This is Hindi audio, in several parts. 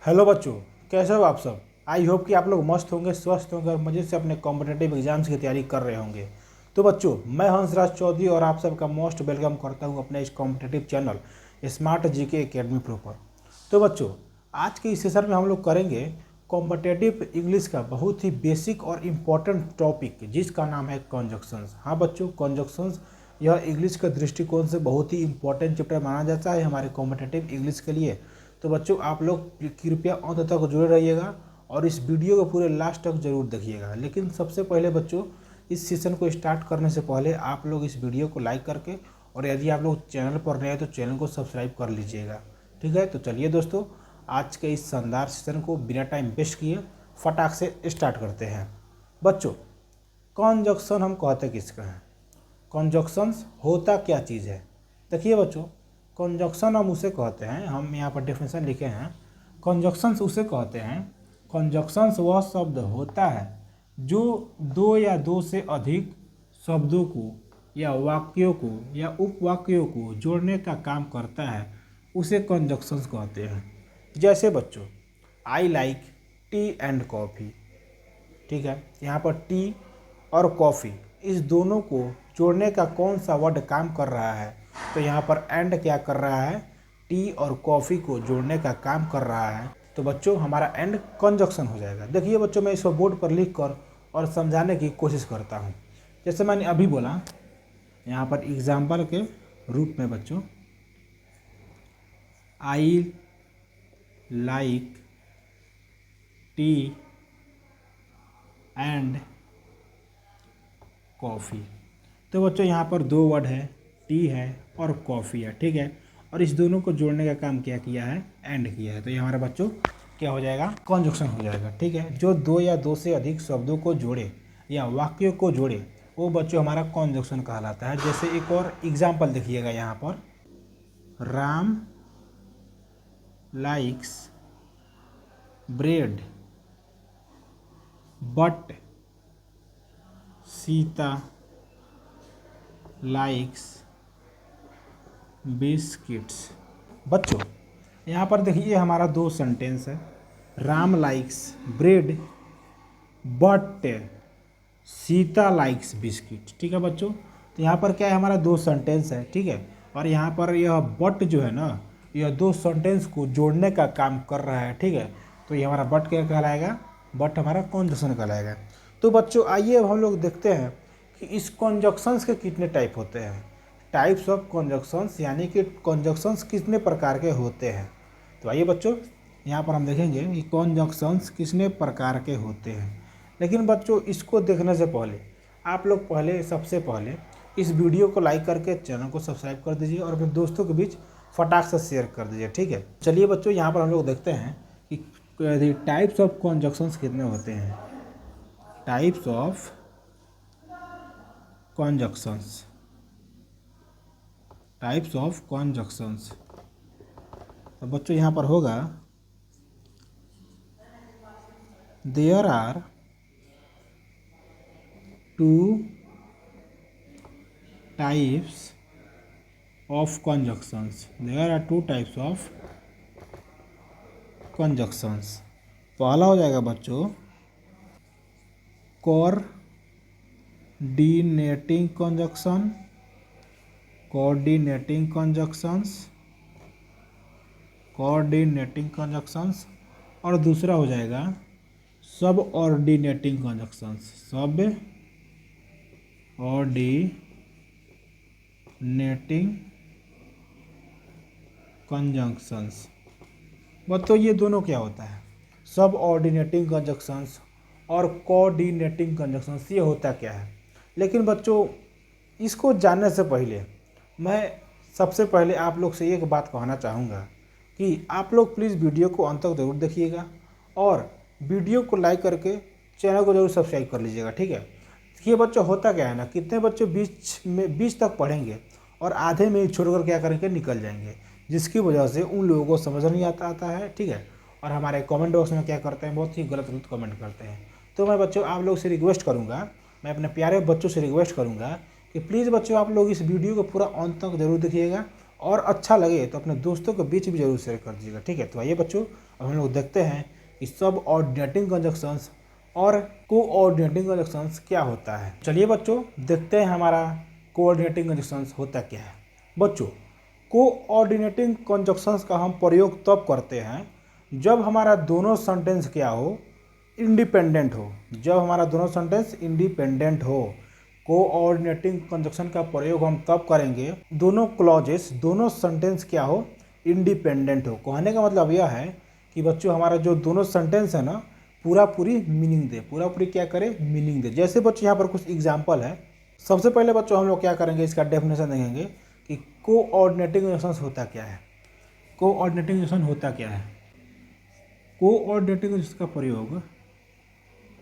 हेलो बच्चों, कैसे हो आप सब। आई होप कि आप लोग मस्त होंगे, स्वस्थ होंगे और मज़े से अपने कॉम्पिटेटिव एग्जाम्स की तैयारी कर रहे होंगे। तो बच्चों, मैं हंसराज चौधरी और आप सबका मोस्ट वेलकम करता हूं अपने इस competitive channel smart GK academy pro पर। तो बच्चों, आज के इस सेशन में हम लोग करेंगे कॉम्पिटेटिव इंग्लिश का बहुत ही बेसिक और इम्पॉर्टेंट टॉपिक जिसका नाम है कंजक्शंस। हाँ बच्चों, कंजक्शंस यह इंग्लिश के दृष्टिकोण से बहुत ही इंपॉर्टेंट चैप्टर माना जाता है हमारे कॉम्पिटेटिव इंग्लिश के लिए। तो बच्चों, आप लोग कृपया अंत तक जुड़े रहिएगा और इस वीडियो को पूरे लास्ट तक जरूर देखिएगा। लेकिन सबसे पहले बच्चों, इस सेशन को स्टार्ट करने से पहले आप लोग इस वीडियो को लाइक करके और यदि आप लोग चैनल पर नए हैं तो चैनल को सब्सक्राइब कर लीजिएगा। ठीक है, तो चलिए दोस्तों, आज के इस शानदार सेशन को बिना टाइम वेस्ट किए फटाक से स्टार्ट करते हैं। बच्चों, कॉन्जक्शन हम कहते किसका है? कॉन्जक्शंस होता क्या चीज़ है? देखिए बच्चों, कॉन्जक्शन हम उसे कहते हैं, हम यहाँ पर डेफिनेशन लिखे हैं, कॉन्जक्शंस उसे कहते हैं, कॉन्जक्शंस वह शब्द होता है जो दो या दो से अधिक शब्दों को या वाक्यों को या उपवाक्यों को जोड़ने का काम करता है, उसे कॉन्जक्शंस कहते हैं। जैसे बच्चों, I like T and coffee. ठीक है, यहाँ पर टी और कॉफ़ी इस दोनों को जोड़ने का कौन सा वर्ड काम कर रहा है? तो यहाँ पर एंड क्या कर रहा है? टी और कॉफ़ी को जोड़ने का काम कर रहा है। तो बच्चों, हमारा एंड कंजक्शन हो जाएगा। देखिए बच्चों, मैं इसको बोर्ड पर लिख कर और समझाने की कोशिश करता हूँ। जैसे मैंने अभी बोला, यहाँ पर एग्जाम्पल के रूप में बच्चों, I like T and coffee. तो बच्चों, यहाँ पर दो वर्ड है, टी है और कॉफ़ी है। ठीक है, और इस दोनों को जोड़ने का काम क्या किया है? एंड किया है। तो ये हमारा बच्चों क्या हो जाएगा? कॉन्जक्शन हो जाएगा। ठीक है, जो दो या दो से अधिक शब्दों को जोड़े या वाक्यों को जोड़े वो बच्चों हमारा कॉन्जक्शन कहलाता है। जैसे एक और एग्जाम्पल देखिएगा यहाँ पर, Ram likes bread but Sita likes biscuits. बच्चों, यहाँ पर देखिए हमारा दो सेंटेंस है, Ram likes bread but Sita likes biscuit. ठीक है बच्चों, तो यहाँ पर क्या है? हमारा दो सेंटेंस है। ठीक है, और यहाँ पर यह बट जो है ना, यह दो सेंटेंस को जोड़ने का काम कर रहा है। ठीक है, तो ये हमारा बट क्या कहलाएगा? बट हमारा कॉन्जक्शन कहलाएगा। तो बच्चों, आइए अब हम लोग देखते हैं कि इस कॉन्जक्शंस के कितने टाइप होते हैं। टाइप्स ऑफ कॉन्जक्शंस, यानी कि कॉन्जक्शंस कितने प्रकार के होते हैं। तो आइए बच्चों, यहाँ पर हम देखेंगे कि कॉन्जक्शंस कितने प्रकार के होते हैं। लेकिन बच्चों, इसको देखने से पहले आप लोग सबसे पहले इस वीडियो को लाइक करके चैनल को सब्सक्राइब कर दीजिए और अपने दोस्तों के बीच फटाक से शेयर कर दीजिए। ठीक है, चलिए बच्चों, यहाँ पर हम लोग देखते हैं कि टाइप्स ऑफ कॉन्जक्शंस कितने होते हैं। Types of conjunctions, types of conjunctions. तो बच्चों यहाँ पर होगा, there are two types of conjunctions. There are two types of conjunctions. पहला हो जाएगा बच्चों coordinating conjunction, coordinating conjunctions, coordinating conjunctions. और दूसरा हो जाएगा सब ऑर्डिनेटिंग कॉन्जक्शंस, सब ऑर्डिनेटिंग कॉन्जक्शंस। बच्चों, ये दोनों क्या होता है? सब ऑर्डिनेटिंग कंजक्शंस और कोऑर्डिनेटिंग कंजक्शंस, ये होता क्या है? लेकिन बच्चों, इसको जानने से पहले मैं सबसे पहले आप लोग से एक बात कहना चाहूँगा कि आप लोग प्लीज़ वीडियो को अंत तक ज़रूर देखिएगा और वीडियो को लाइक करके चैनल को ज़रूर सब्सक्राइब कर लीजिएगा। ठीक है, ये बच्चों होता क्या है ना, कितने बच्चे बीच तक पढ़ेंगे और आधे में ही छोड़कर क्या करेंगे? निकल जाएंगे, जिसकी वजह से उन लोगों को समझ नहीं आता है। ठीक है, और हमारे कमेंट बॉक्स में क्या करते हैं? बहुत ही गलत कमेंट करते हैं। तो मैं बच्चों आप लोग से रिक्वेस्ट करूंगा, मैं अपने प्यारे बच्चों से रिक्वेस्ट करूंगा कि प्लीज़ बच्चों आप लोग इस वीडियो को पूरा अंत तक जरूर देखिएगा और अच्छा लगे तो अपने दोस्तों के बीच भी जरूर शेयर कर दीजिएगा, ठीक है। तो आइए बच्चों, अब हम लोग देखते हैं कि सब ऑर्डिनेटिंग कंजक्शंस और कोऑर्डिनेटिंग कंजक्शंस क्या होता है। चलिए बच्चों, देखते हैं हमारा कोऑर्डिनेटिंग कंजक्शंस होता क्या है। बच्चों, कोऑर्डिनेटिंग कंजक्शंस का हम प्रयोग तब करते हैं जब हमारा दोनों सेंटेंस क्या हो, इंडिपेंडेंट हो। जब हमारा दोनों सेंटेंस इंडिपेंडेंट हो, कोऑर्डिनेटिंग कंजक्शन का प्रयोग हम तब करेंगे दोनों क्लॉजेस, दोनों सेंटेंस क्या हो, इंडिपेंडेंट हो। कहने का मतलब यह है कि बच्चों हमारा जो दोनों सेंटेंस है ना, पूरा पूरी मीनिंग दे, पूरा पूरी क्या करे, मीनिंग दे। जैसे बच्चों यहाँ पर कुछ एग्जाम्पल है। सबसे पहले बच्चों हम लोग क्या करेंगे, इसका डेफिनेशन देखेंगे कि कोऑर्डिनेटिंग कंजक्शन होता क्या है। कोऑर्डिनेटिंग कंजक्शन होता क्या है। कोऑर्डिनेटिंग कंजक्शन का प्रयोग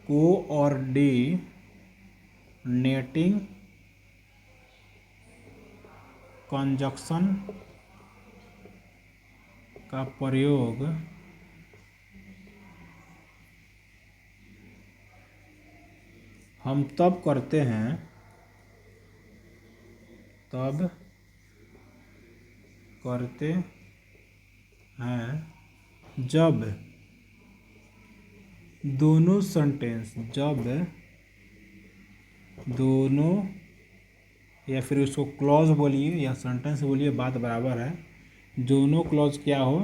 कोऑर्डिनेटिंग कंजक्शन का प्रयोग हम तब करते हैं जब दोनों सेंटेंस, या फिर उसको क्लॉज बोलिए या सेंटेंस बोलिए, बात बराबर है। दोनों क्लॉज क्या हो,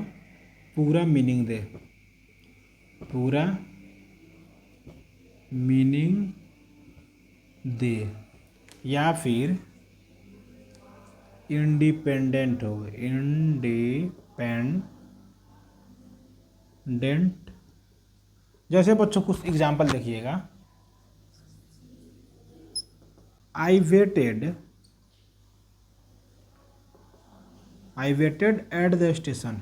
पूरा मीनिंग दे, पूरा मीनिंग दे, या फिर इंडिपेंडेंट हो, इंडिपेंडेंट। जैसे बच्चों कुछ एग्जाम्पल देखिएगा। I waited at the station.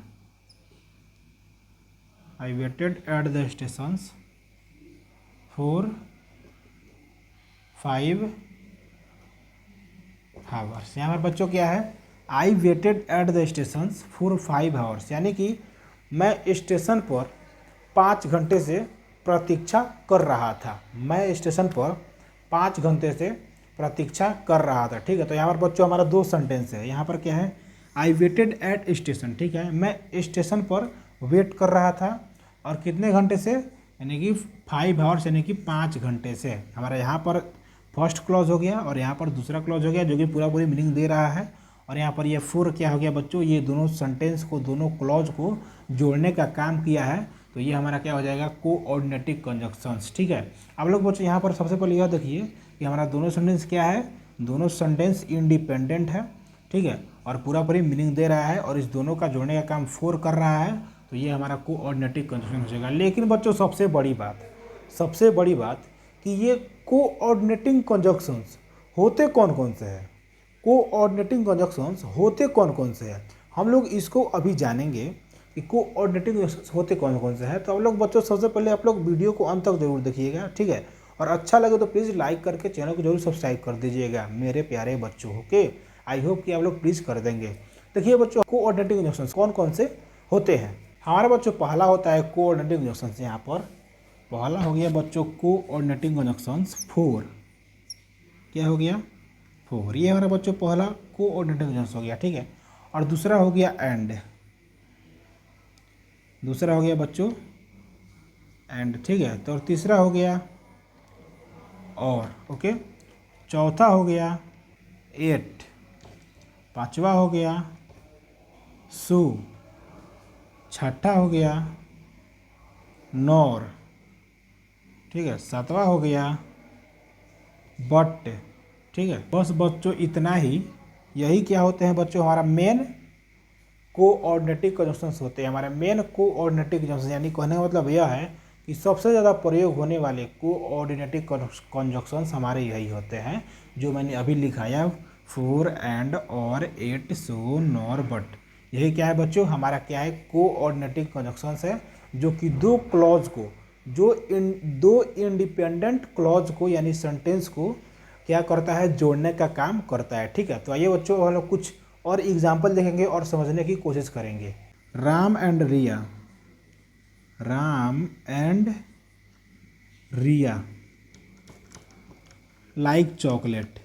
I waited at the stations for 5 hours। यहाँ पर बच्चों क्या है, I waited at the stations for 5 hours, यानी कि मैं स्टेशन पर 5 घंटे से प्रतीक्षा कर रहा था। मैं स्टेशन पर 5 घंटे से प्रतीक्षा कर रहा था, ठीक है। तो यहाँ पर बच्चों हमारा दो सेंटेंस है। यहाँ पर क्या है, आई वेटेड एट स्टेशन, ठीक है, मैं स्टेशन पर वेट कर रहा था और कितने घंटे से, यानी कि 5 आवर्स, यानी कि 5 घंटे से। हमारा यहाँ पर फर्स्ट क्लॉज हो गया और यहाँ पर दूसरा क्लॉज हो गया, जो कि पूरा पूरी मीनिंग दे रहा है। और यहाँ पर ये फोर क्या हो गया बच्चों, ये दोनों सेंटेंस को, दोनों क्लॉज को जोड़ने का काम किया है। तो ये हमारा क्या हो जाएगा, कोऑर्डिनेटिंग कंजक्शंस, ठीक है। आप लोग बच्चों यहाँ पर सबसे पहले यह देखिए कि हमारा दोनों सेंटेंस क्या है, दोनों सेंटेंस इंडिपेंडेंट है, ठीक है, और पूरा पूरी मीनिंग दे रहा है और इस दोनों का जोड़ने का काम फोर कर रहा है। तो ये हमारा कोऑर्डिनेटिंग कंजक्शन हो जाएगा। लेकिन बच्चों सबसे बड़ी बात कि ये कोऑर्डिनेटिंग कंजक्शंस होते कौन कौन से हैं। कोऑर्डिनेटिंग कंजक्शंस होते कौन कौन से हैं, हम लोग इसको अभी जानेंगे कि कोऑर्डिनेटिंग कंजक्शंस होते कौन कौन से हैं। तो आप लोग बच्चों सबसे पहले आप लोग वीडियो को अंत तक जरूर देखिएगा, ठीक है। और अच्छा लगे तो प्लीज़ लाइक करके चैनल को जरूर सब्सक्राइब कर दीजिएगा मेरे प्यारे बच्चों, ओके। आई होप कि आप लोग प्लीज़ कर देंगे। देखिए बच्चों, कोऑर्डिनेटिंग कंजक्शंस कौन कौन से होते हैं। हमारे बच्चों पहला होता है कोऑर्डिनेटिंग कंजक्शंस। यहाँ पर पहला हो गया बच्चों कोऑर्डिनेटिंग कंजक्शंस 4। क्या हो गया, 4। ये हमारा बच्चों पहला कोऑर्डिनेटिंग कंजक्शंस हो गया, ठीक है। और दूसरा हो गया एंड, दूसरा हो गया बच्चों एंड, ठीक है। तो और तीसरा हो गया और, ओके। चौथा हो गया एट, पांचवा हो गया सु, छठा हो गया नॉर, ठीक है, सातवां हो गया बट, ठीक है। बस बच्चों इतना ही, यही क्या होते हैं बच्चों, हमारा मेन कोऑर्डिनेटिंग कंजक्शंस होते हैं। हमारे मेन कोऑर्डिनेटिंग कंजक्शंस, यानी कहने का मतलब यह है कि सबसे ज़्यादा प्रयोग होने वाले कोऑर्डिनेटिंग कंजक्शंस हमारे यही होते हैं, जो मैंने अभी लिखाया, 4 एंड और 8 सो नॉर बट। यही क्या है बच्चों, हमारा क्या है, कोऑर्डिनेटिंग कंजक्शंस है, जो कि दो क्लॉज को, दो इंडिपेंडेंट क्लॉज को यानी सेंटेंस को क्या करता है, जोड़ने का काम करता है, ठीक है। तो आइए बच्चों हम लोग कुछ और एग्जाम्पल देखेंगे और समझने की कोशिश करेंगे। Ram and Riya, Ram and Riya like chocolate,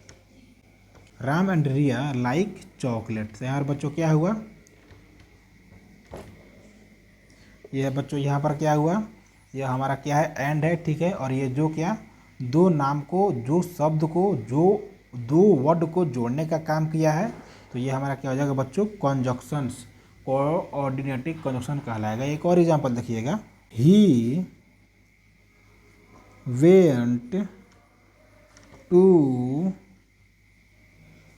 Ram and Riya like chocolate. तो यहाँ बच्चों क्या हुआ, ये बच्चों यहाँ पर क्या हुआ, यह हमारा क्या है, एंड है, ठीक है। और ये जो क्या, दो नाम को, जो शब्द को, जो दो वर्ड को जोड़ने का काम किया है, तो ये हमारा क्या हो जाएगा बच्चों, कंजक्शंस, कोऑर्डिनेटिव कंजक्शन कहलाएगा। एक और एग्जांपल देखिएगा, he went to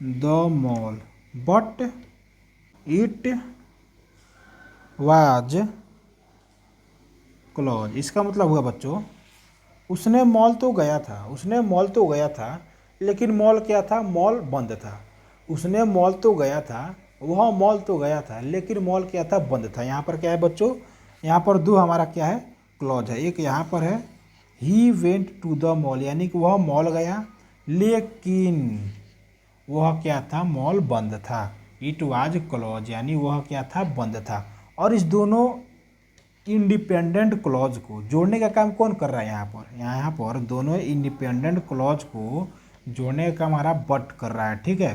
the mall but it was close. इसका मतलब हुआ बच्चों, उसने मॉल तो गया था, उसने मॉल तो गया था, लेकिन मॉल क्या था, मॉल बंद था। उसने मॉल तो गया था, वह मॉल तो गया था, लेकिन मॉल क्या था, बंद था। यहाँ पर क्या है बच्चों, यहाँ पर दो हमारा क्या है, क्लॉज है। एक यहाँ पर है he went to the mall, यानी कि वह मॉल गया, लेकिन वह क्या था, मॉल बंद था। इट वाज क्लोज, यानी वह क्या था, बंद था। और इस दोनों इंडिपेंडेंट क्लॉज को जोड़ने का काम कौन कर रहा है, यहाँ पर दोनों इंडिपेंडेंट क्लॉज को जोड़ने का काम हमारा बट कर रहा है, ठीक है।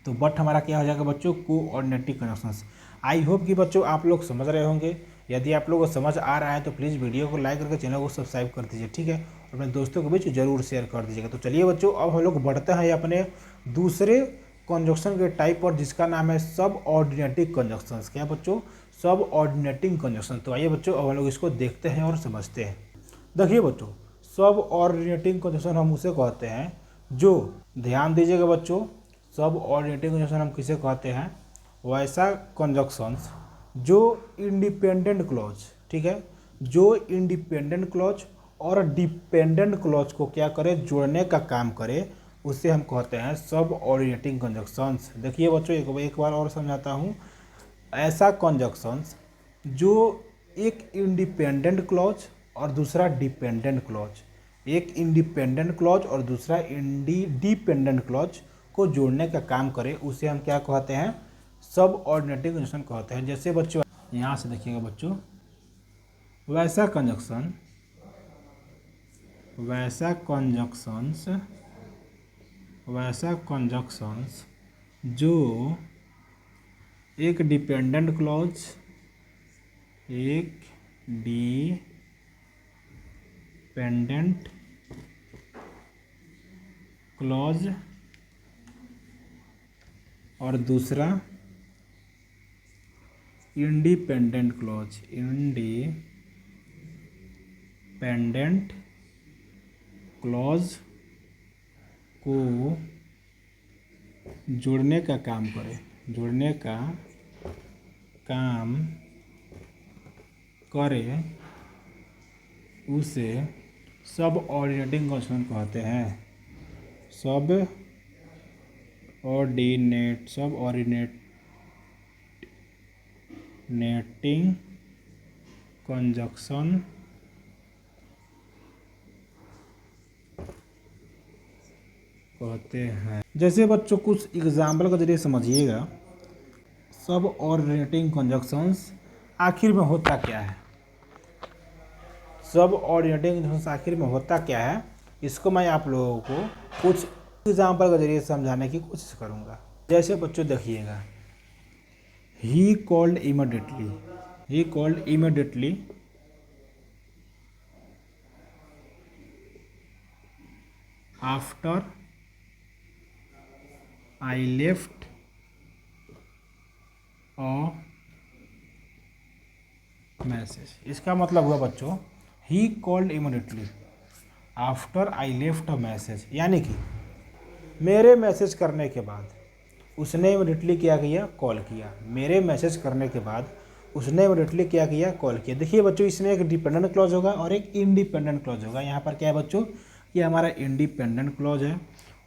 तो बट हमारा क्या हो जाएगा बच्चों, कोऑर्डिनेटिव कंजक्शंस। आई होप कि बच्चों आप लोग समझ रहे होंगे। यदि आप लोगों को समझ आ रहा है तो प्लीज़ वीडियो को लाइक करके चैनल को सब्सक्राइब कर दीजिए, ठीक है। और अपने दोस्तों के बीच जरूर शेयर कर दीजिएगा। तो चलिए बच्चों, अब हम लोग बढ़ते हैं अपने दूसरे कंजक्शन के टाइप पर, जिसका नाम है सब ऑर्डिनेटिव कंजक्शंस। क्या बच्चों, सब ऑर्डिनेटिंग कंजक्शन। तो आइए बच्चों, अब हम लोग इसको देखते हैं और समझते हैं। देखिए बच्चों, सब ऑर्डिनेटिंग कंजक्शन हम उसे कहते हैं जो, ध्यान दीजिएगा बच्चों, सब ऑर्डिनेटिंग कंजक्शन हम किसे कहते हैं, वैसा कंजक्शंस जो इंडिपेंडेंट क्लॉज, ठीक है, जो इंडिपेंडेंट क्लॉज और डिपेंडेंट क्लॉज को क्या करे, जोड़ने का काम करे, उसे हम कहते हैं सब ऑर्डिनेटिंग कंजक्शंस। देखिए बच्चों, एक बार और समझाता हूँ। ऐसा कंजक्शंस जो एक इंडिपेंडेंट क्लॉज और दूसरा डिपेंडेंट क्लॉज, एक इंडिपेंडेंट क्लॉज और दूसरा डिपेंडेंट क्लॉज को जोड़ने का काम करे, उसे हम क्या कहते हैं, सब ऑर्डिनेटिव कंजक्शन कहते हैं। जैसे बच्चों यहाँ से देखिएगा बच्चों, वैसा कंजक्शन, वैसा कंजक्शंस जो एक डिपेंडेंट क्लॉज, एक डिपेंडेंट क्लॉज और दूसरा इंडिपेंडेंट क्लॉज, इंडिपेंडेंट क्लॉज को जोड़ने का काम करे, जोड़ने का काम करे, उसे सब ऑर्डिनेटिंग कंजक्शन कहते हैं। सब ऑर्डिनेटिंग कंजक्शन कहते हैं। जैसे बच्चों कुछ एग्जाम्पल के जरिए समझिएगा, सब ऑर्डिनेटिंग कंजक्शंस आखिर में होता क्या है, सब ऑर्डिनेटिंग कंजक्शंस आखिर में होता क्या है, इसको मैं आप लोगों को कुछ एग्जाम्पल के जरिए समझाने की कोशिश करूंगा। जैसे बच्चों देखिएगा, he called immediately after I left a message. इसका मतलब हुआ बच्चों, he called immediately after I left a message, यानी कि मेरे मैसेज करने के बाद उसने इमीडिएटली क्या किया, कॉल किया। मेरे मैसेज करने के बाद उसने इमीडिएटली क्या किया, कॉल किया। देखिए बच्चों, इसमें एक डिपेंडेंट क्लॉज होगा और एक इंडिपेंडेंट क्लॉज होगा। यहाँ पर क्या है बच्चों, ये हमारा इंडिपेंडेंट क्लॉज है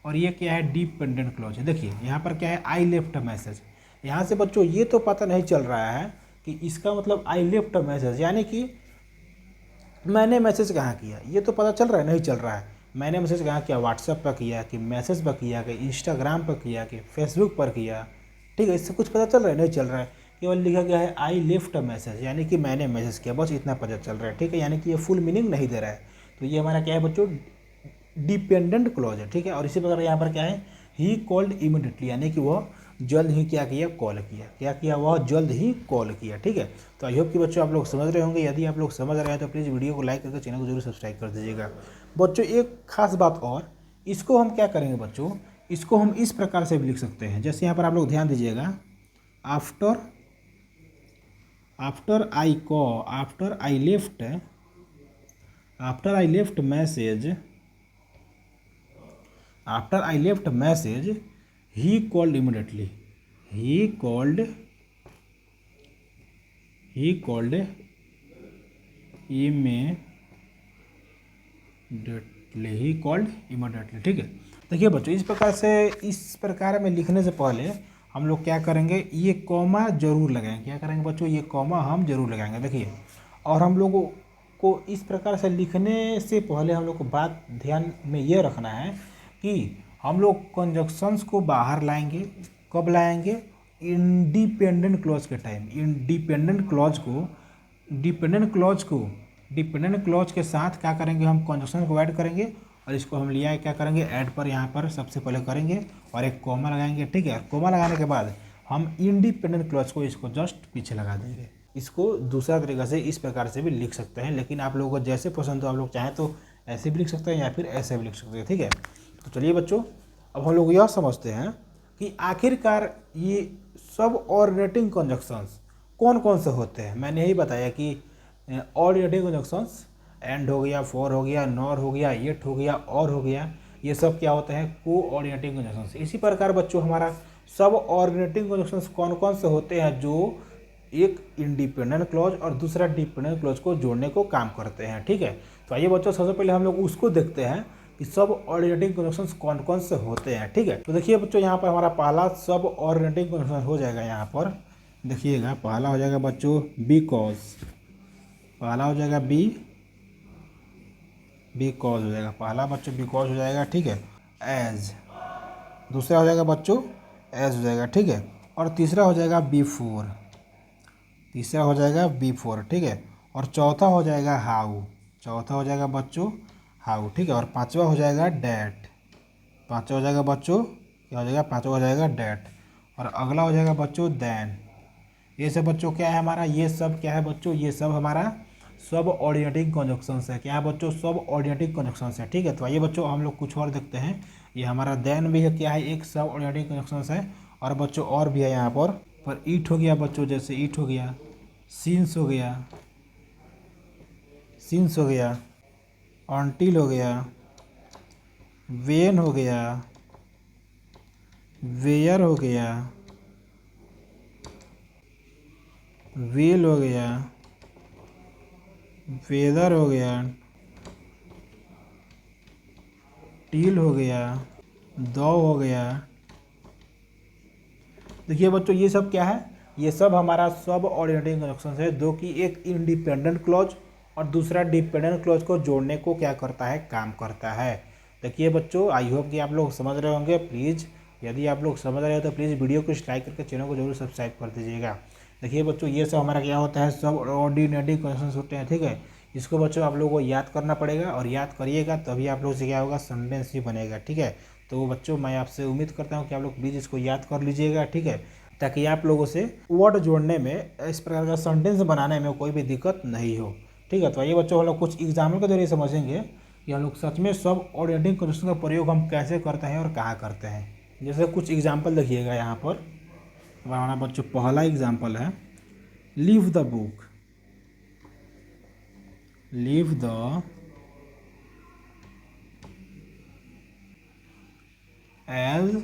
और ये क्या है, डिपेंडेंट क्लॉज है। देखिए यहाँ पर क्या है, आई लेफ्ट अ मैसेज। यहाँ से बच्चों ये तो पता नहीं चल रहा है कि इसका मतलब आई लेफ्ट अ मैसेज, यानी कि मैंने मैसेज कहाँ किया, ये तो पता चल रहा है, नहीं चल रहा है। मैंने मैसेज कहाँ किया, व्हाट्सएप पर किया कि मैसेज पर किया कि इंस्टाग्राम पर किया कि फेसबुक पर किया, ठीक है। इससे कुछ पता चल रहा है, नहीं चल रहा है। केवल लिखा गया है आई लेफ्ट अ मैसेज, यानी कि मैंने मैसेज किया, बस इतना पता चल रहा है, ठीक है। यानी कि ये फुल मीनिंग नहीं दे रहा है। तो ये हमारा क्या है बच्चों, डिपेंडेंट क्लॉज है, ठीक है। और इसी प्रकार यहाँ पर क्या है, ही कॉल्ड इमिडिएटली, यानी कि वह जल्द ही क्या किया, कॉल किया। क्या किया, वह जल्द ही कॉल किया। ठीक है, तो आई होप कि बच्चों आप लोग समझ रहे होंगे। यदि आप लोग समझ रहे हैं तो प्लीज़ वीडियो को लाइक करके चैनल को जरूर सब्सक्राइब कर दीजिएगा। बच्चों एक खास बात और, इसको हम क्या करेंगे बच्चों, इसको हम इस प्रकार से भी लिख सकते हैं। जैसे यहाँ पर आप लोग ध्यान दीजिएगा, after I left message, he called immediately. He called immediately। ठीक है, देखिए बच्चों इस प्रकार में लिखने से पहले हम लोग क्या करेंगे, ये कॉमा जरूर लगाएंगे। क्या करेंगे बच्चों, ये कॉमा हम जरूर लगाएंगे। देखिए, और हम लोगों को इस प्रकार से लिखने से पहले हम लोग को बात ध्यान में ये रखना है कि हम लोग कंजक्शंस को बाहर लाएंगे। कब लाएंगे, इंडिपेंडेंट क्लॉज के टाइम। डिपेंडेंट क्लॉज के साथ क्या करेंगे, हम कंजक्शन को ऐड करेंगे, और इसको हम लिया क्या करेंगे, ऐड पर यहाँ पर सबसे पहले करेंगे और एक कॉमा लगाएंगे। ठीक है, कॉमा लगाने के बाद हम इंडिपेंडेंट क्लॉज को इसको जस्ट पीछे लगा देंगे। इसको दूसरा तरीका से इस प्रकार से भी लिख सकते हैं, लेकिन आप लोगों को जैसे पसंद हो, आप लोग चाहें तो ऐसे भी लिख सकते हैं या फिर ऐसे भी लिख सकते हैं। ठीक है, तो चलिए बच्चों, अब हम लोग यह समझते हैं कि आखिरकार ये सब ऑर्डिनेटिंग कंजक्शंस कौन कौन से होते हैं। मैंने यही बताया कि ऑर्डिनेटिंग कंजक्शंस एंड हो गया, फॉर हो गया, नॉर हो गया, येट हो गया, और हो गया, ये सब क्या होते हैं, कोऑर्डिनेटिंग कंजक्शंस। इसी प्रकार बच्चों हमारा सब ऑर्डिनेटिंग कंजक्शंस कौन कौन से होते हैं, जो एक इंडिपेंडेंट क्लॉज और दूसरा डिपेंडेंट क्लॉज को जोड़ने को काम करते हैं। ठीक है, तो आइए बच्चों सबसे पहले हम लोग उसको देखते हैं कि सब ऑर्डिनेटिंग कंजक्शंस कौन कौन से होते हैं। ठीक है, तो देखिए बच्चों यहाँ पर हमारा पहला सब ऑर्डिनेटिंग कंजक्शन हो जाएगा। यहाँ पर देखिएगा, पहला हो जाएगा बच्चों बिकॉज, पहला हो जाएगा बिकॉज हो जाएगा, पहला बच्चों बिकॉज हो जाएगा। ठीक है, एज, दूसरा हो जाएगा बच्चों एज हो जाएगा। ठीक है, और तीसरा हो जाएगा बिफोर, ठीक है, और चौथा हो जाएगा हाउ, हाउ। ठीक है, और पांचवा हो जाएगा डैट, पांचवा हो जाएगा बच्चों, क्या हो जाएगा, पांचवा हो जाएगा डैट, और अगला हो जाएगा बच्चों देन। ये सब बच्चों क्या है हमारा, ये सब क्या है बच्चों, ये सब हमारा सब ऑर्डिनेटिंग कंजक्शंस है। क्या है बच्चों, सब ऑर्डिनेटिंग कंजक्शंस है। ठीक है, तो आइए बच्चों हम लोग कुछ और देखते हैं। ये हमारा देन भी है, क्या है, एक सब ऑर्डिनेटिंग कंजक्शंस है। और बच्चों और भी है यहाँ पर ईट हो गया बच्चों, जैसे ईट हो गया, सीन्स हो गया, ऑन्टिल हो गया, वेन हो गया, वेयर हो गया, वेल हो गया, वेदर हो गया, टील हो गया, दो हो गया। देखिए बच्चों ये सब क्या है, ये सब हमारा सब ऑर्डिनेटिंग कंजक्शंस है, जो कि एक इंडिपेंडेंट क्लॉज और दूसरा डिपेंडेंट क्लॉज को जोड़ने को क्या करता है, काम करता है। देखिए बच्चों, आई होप कि आप लोग समझ रहे होंगे। प्लीज़ यदि आप लोग समझ रहे हो तो प्लीज़ वीडियो को लाइक करके चैनल को जरूर सब्सक्राइब कर दीजिएगा। देखिए बच्चों, ये सब हमारा क्या होता है, सब ऑर्डिनेटिंग कंजक्शंस होते हैं। ठीक है, इसको बच्चों आप लोगों को याद करना पड़ेगा, और याद करिएगा तभी आप लोग से क्या होगा, सेंटेंस ही बनेगा। ठीक है, तो बच्चों मैं आपसे उम्मीद करता हूँ कि आप लोग प्लीज़ इसको याद कर लीजिएगा। ठीक है, ताकि आप लोगों से वर्ड जोड़ने में, इस प्रकार का सेंटेंस बनाने में कोई भी दिक्कत नहीं हो। ठीक है, तो ये बच्चों हम लोग कुछ एग्जाम्पल के जरिए समझेंगे कि हम लोग सच में सब ऑर्डिनेटिंग कंजक्शन का प्रयोग हम कैसे करते हैं और कहाँ करते हैं। जैसे कुछ एग्जाम्पल देखिएगा यहाँ पर। हमारा बच्चों पहला एग्जाम्पल है, leave the book, as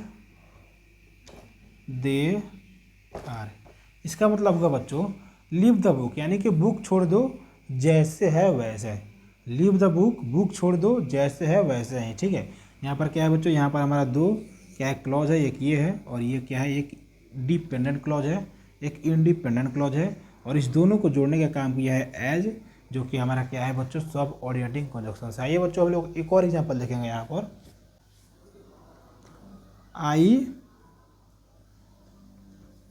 they are. इसका मतलब होगा बच्चों, लीव द बुक यानी कि बुक छोड़ दो जैसे है वैसे। लीव द बुक छोड़ दो जैसे है वैसे ही। ठीक है, यहाँ पर क्या है बच्चों, यहाँ पर हमारा दो क्या है, क्लॉज है, एक ये है और ये क्या है, एक डिपेंडेंट क्लॉज है, एक इंडिपेंडेंट क्लॉज है, और इस दोनों को जोड़ने का काम किया है एज, जो कि हमारा क्या है बच्चों, सब ऑर्डिनेटिंग कंजक्शंस है। ये बच्चों हम लोग एक और एग्जाम्पल देखेंगे यहाँ पर। आई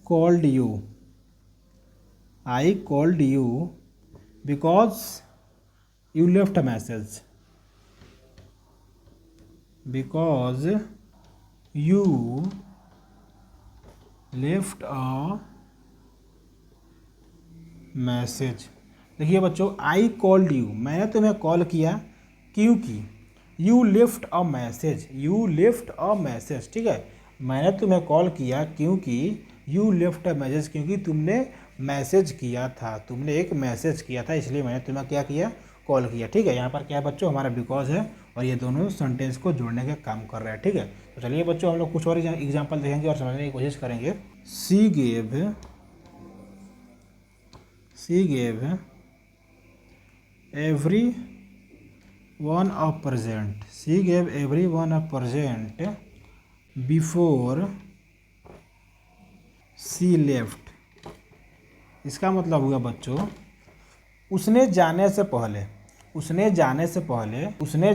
called you because you you left a message. देखिए बच्चों, आई कॉल्ड यू, मैंने तुम्हें कॉल किया क्योंकि you left a message, you left a message, ठीक है। मैंने तुम्हें कॉल किया क्योंकि यू लेफ्ट अ मैसेज, क्योंकि तुमने मैसेज किया था, तुमने एक मैसेज किया था, इसलिए मैंने तुम्हें क्या किया, कॉल किया, ठीक है। यहाँ पर क्या है बच्चों, हमारा बिकॉज है और ये दोनों सेंटेंस को जोड़ने का काम कर रहा है, ठीक है। तो चलिए बच्चों, हम लोग कुछ और एग्जाम्पल देखेंगे और समझने की कोशिश करेंगे। सी gave every one a present, she gave everyone a present before she left। इसका मतलब हुआ बच्चों, उसने जाने से पहले, उसने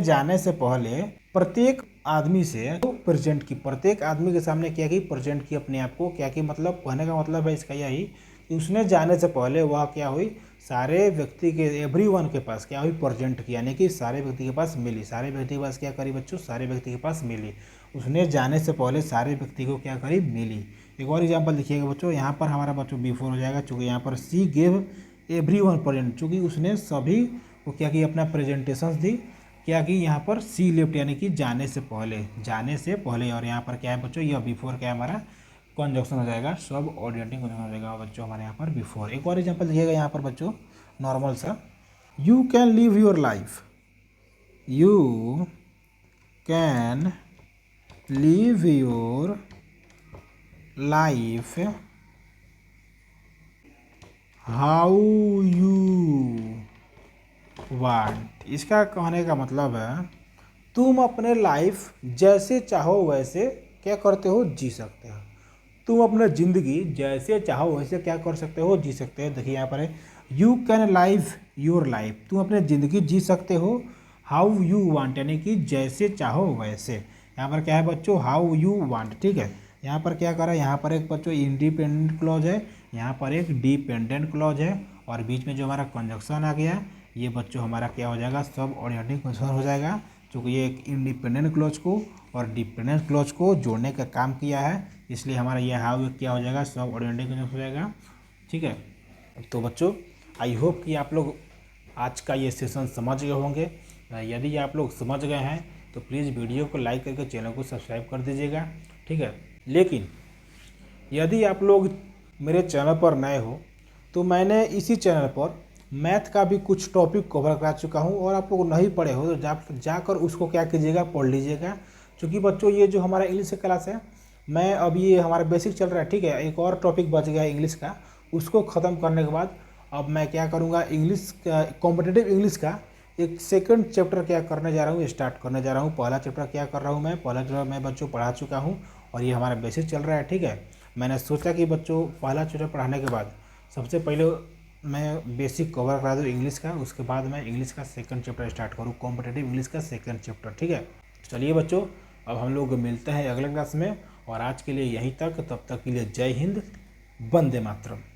जाने से पहले प्रत्येक आदमी से प्रेजेंट की, प्रत्येक आदमी के सामने क्या की, प्रेजेंट की अपने आप को, क्या की, मतलब कहने का मतलब है इसका यही कि उसने जाने से पहले वह क्या हुई, सारे व्यक्ति के, एवरीवन के पास क्या हुई, प्रेजेंट की, यानी कि सारे व्यक्ति के पास मिली, सारे व्यक्ति के पास क्या करी बच्चों, सारे व्यक्ति के पास मिली। उसने जाने से पहले सारे व्यक्ति को क्या करी, मिली। एक और एग्जाम्पल देखिएगा बच्चों, यहाँ पर हमारा बच्चों बिफोर हो जाएगा, चूँकि यहाँ पर सी गेव एवरीवन प्रेजेंट, चूँकि उसने सभी को क्या की, अपना प्रेजेंटेशंस दी, क्या की, यहाँ पर सी लेफ्ट यानी कि जाने से पहले, और यहाँ पर क्या है बच्चों, यह बिफोर क्या है हमारा कंजक्शन हो जाएगा, सब ऑर्डिनेटिंग कंजक्शन हो जाएगा बच्चों हमारे यहाँ पर बिफोर। एक और एग्जांपल देखिएगा यहाँ पर बच्चों, नॉर्मल सा, you can live your life, you can live your life how you want. इसका कहने का मतलब है, तुम अपने लाइफ जैसे चाहो वैसे क्या करते हो, जी सकते हो। तुम अपना ज़िंदगी जैसे चाहो वैसे क्या कर सकते हो, जी सकते हो। देखिए यहाँ पर है, you can live your life, तुम अपने ज़िंदगी जी सकते हो, हाउ यू वांट यानी कि जैसे चाहो वैसे। यहाँ पर क्या है बच्चों, हाउ यू वांट, ठीक है। यहाँ पर क्या करा, यहाँ पर एक बच्चों इंडिपेंडेंट क्लॉज है, यहाँ पर एक डिपेंडेंट क्लॉज है, और बीच में जो हमारा कंजक्शन आ गया, ये बच्चों हमारा क्या हो जाएगा, सब ऑर्डिनेटिंग कंजक्शन हो जाएगा, क्योंकि ये एक इंडिपेंडेंट क्लॉज को और डिपेंडेंट क्लॉज को जोड़ने का काम किया है, इसलिए हमारा ये हाउ क्या हो जाएगा, सब ऑर्डिनेटिंग कंजक्शन हो जाएगा, ठीक है। तो बच्चों, आई होप कि आप लोग आज का ये सेशन समझ गए होंगे। यदि आप लोग समझ गए हैं तो प्लीज़ वीडियो को लाइक करके चैनल को सब्सक्राइब कर दीजिएगा, ठीक है। लेकिन यदि आप लोग मेरे चैनल पर नए हो तो मैंने इसी चैनल पर मैथ का भी कुछ टॉपिक कवर करा चुका हूं, और आप लोग नहीं पढ़े हो तो जाकर उसको क्या कीजिएगा, पढ़ लीजिएगा। क्योंकि बच्चों ये जो हमारा इंग्लिश का क्लास है, मैं अब ये हमारा बेसिक चल रहा है, ठीक है। एक और टॉपिक बच गया है इंग्लिश का, उसको ख़त्म करने के बाद अब मैं क्या करूँगा, इंग्लिश का कॉम्पिटिटिव इंग्लिश का एक सेकंड चैप्टर क्या करने जा रहा हूँ, स्टार्ट करने जा रहा हूँ। पहला चैप्टर क्या कर रहा हूँ मैं, पहला चैप्टर मैं बच्चों पढ़ा चुका हूँ, और ये हमारा बेसिक चल रहा है, ठीक है। मैंने सोचा कि बच्चों पहला चैप्टर पढ़ाने के बाद सबसे पहले मैं बेसिक कवर करा दूँ इंग्लिश का, उसके बाद मैं इंग्लिश का सेकंड चैप्टर स्टार्ट करूँ, कॉम्पिटिटिव इंग्लिश का सेकंड चैप्टर, ठीक है। चलिए बच्चों, अब हम लोग मिलते हैं अगले क्लास में, और आज के लिए यहीं तक, तब तक के लिए जय हिंद, वंदे मातरम।